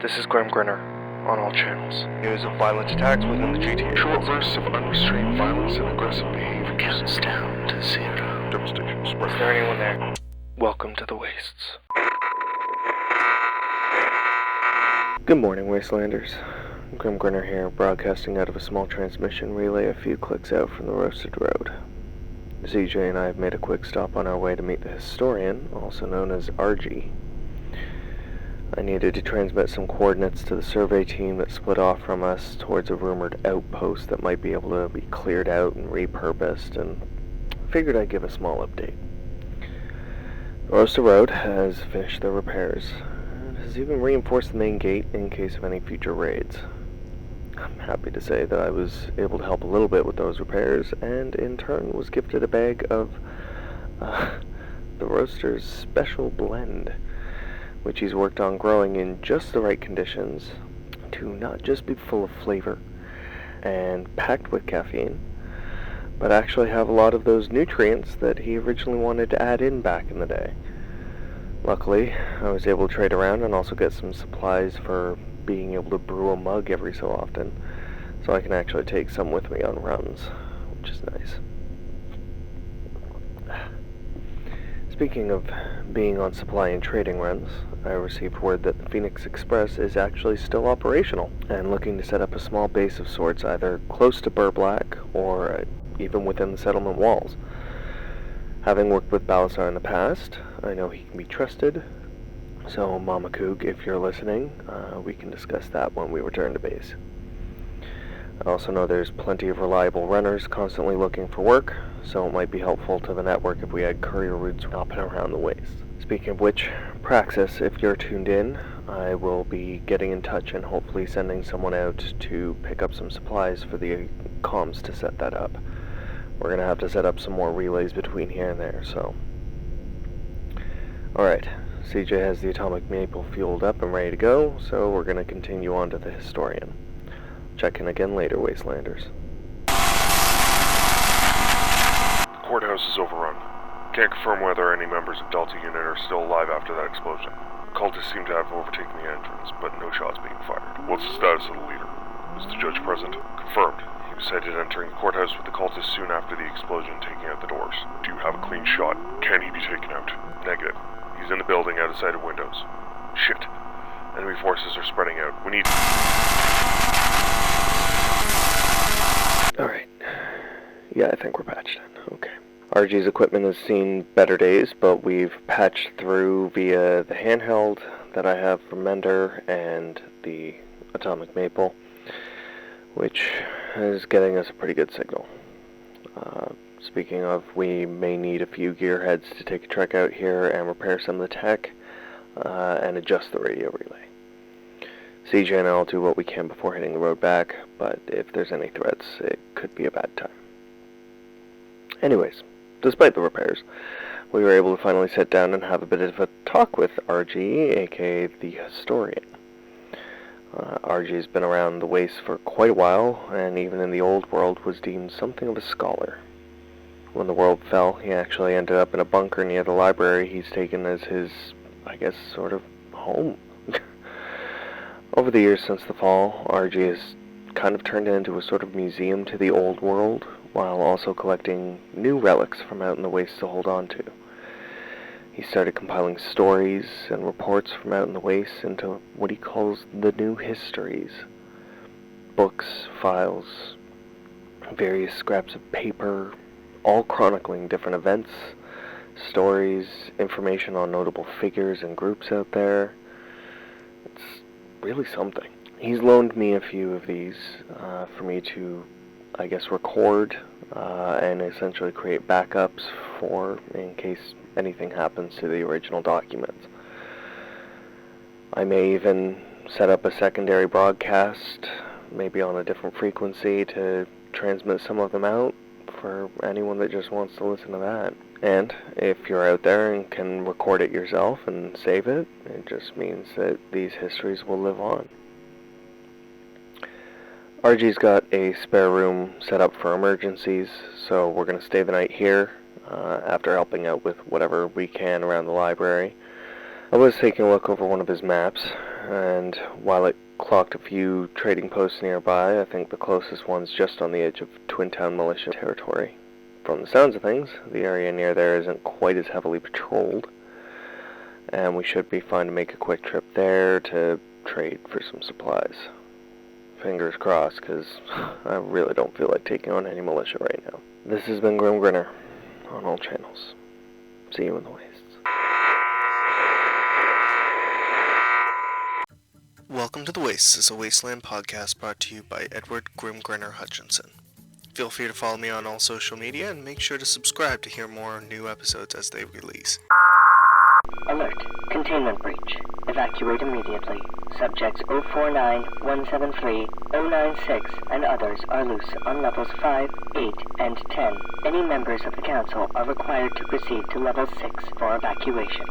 This is Grimm Grinner on all channels. News of violent attacks within the GTA. Short bursts of unrestrained violence and aggressive behavior. Counts down to 0. Devastation spread. Is there anyone there? Welcome to the Wastes. Good morning, Wastelanders. Grimm Grinner here, broadcasting out of a small transmission relay a few clicks out from the roasted road. CJ and I have made a quick stop on our way to meet the historian, also known as RG. I needed to transmit some coordinates to the survey team that split off from us towards a rumored outpost that might be able to be cleared out and repurposed, and figured I'd give a small update. The roasted road has finished their repairs, and has even reinforced the main gate in case of any future raids. I'm happy to say that I was able to help a little bit with those repairs, and in turn was gifted a bag of the roaster's special blend, which he's worked on growing in just the right conditions to not just be full of flavor and packed with caffeine, but actually have a lot of those nutrients that he originally wanted to add in back in the day. Luckily, I was able to trade around and also get some supplies for being able to brew a mug every so often, so I can actually take some with me on runs, which is nice. Speaking of being on supply and trading runs, I received word that the Phoenix Express is actually still operational and looking to set up a small base of sorts either close to Burr Black or even within the settlement walls. Having worked with Balasar in the past, I know he can be trusted, so Mama Coog, if you're listening, we can discuss that when we return to base. I also know there's plenty of reliable runners constantly looking for work, so it might be helpful to the network if we had courier routes hopping around the waste. Speaking of which, Praxis, if you're tuned in, I will be getting in touch and hopefully sending someone out to pick up some supplies for the comms to set that up. We're going to have to set up some more relays between here and there, so... Alright, CJ has the atomic maple fueled up and ready to go, so we're going to continue on to the historian. Check in again later, Wastelanders. The courthouse is overrun. Can't confirm whether any members of Delta Unit are still alive after that explosion. Cultists seem to have overtaken the entrance, but no shots being fired. What's the status of the leader? Is the judge present? Confirmed. He was sighted entering the courthouse with the cultists soon after the explosion, taking out the doors. Do you have a clean shot? Can he be taken out? Negative. He's in the building out of sight of windows. Shit. Enemy forces are spreading out. We need... Alright. Yeah, I think we're patched in. Okay. RG's equipment has seen better days, but we've patched through via the handheld that I have from Mender and the atomic maple, which is getting us a pretty good signal. Speaking of, we may need a few gearheads to take a trek out here and repair some of the tech and adjust the radio relay. CJ and I will do what we can before hitting the road back, but if there's any threats, it could be a bad time. Anyways, despite the repairs, we were able to finally sit down and have a bit of a talk with RG, a.k.a. the historian. RG's been around the waste for quite a while, and even in the old world was deemed something of a scholar. When the world fell, he actually ended up in a bunker near the library he's taken as his, I guess, sort of home. Over the years since the fall, RG has kind of turned into a sort of museum to the old world, while also collecting new relics from out in the waste to hold on to. He started compiling stories and reports from out in the waste into what he calls the new histories. Books, files, various scraps of paper, all chronicling different events, stories, information on notable figures and groups out there. It's really something. He's loaned me a few of these for me to, I guess, record and essentially create backups for in case anything happens to the original documents. I may even set up a secondary broadcast, maybe on a different frequency, to transmit some of them out for anyone that just wants to listen to that. And if you're out there and can record it yourself and save it, it just means that these histories will live on. RG's got a spare room set up for emergencies, so we're going to stay the night here after helping out with whatever we can around the library. I was taking a look over one of his maps, and while it clocked a few trading posts nearby, I think the closest one's just on the edge of Twin Town militia territory. From the sounds of things, the area near there isn't quite as heavily patrolled, and we should be fine to make a quick trip there to trade for some supplies. Fingers crossed, because I really don't feel like taking on any militia right now. This has been Grimm Grinner on all channels. See you in the wastes. Welcome to The Wastes is a Wasteland podcast brought to you by Edward Grimm Grinner Hutchinson. Feel free to follow me on all social media and make sure to subscribe to hear more new episodes as they release. Alert. Containment breach. Evacuate immediately. Subjects 049, 173, 096, and others are loose on levels 5, 8, and 10. Any members of the council are required to proceed to level 6 for evacuation.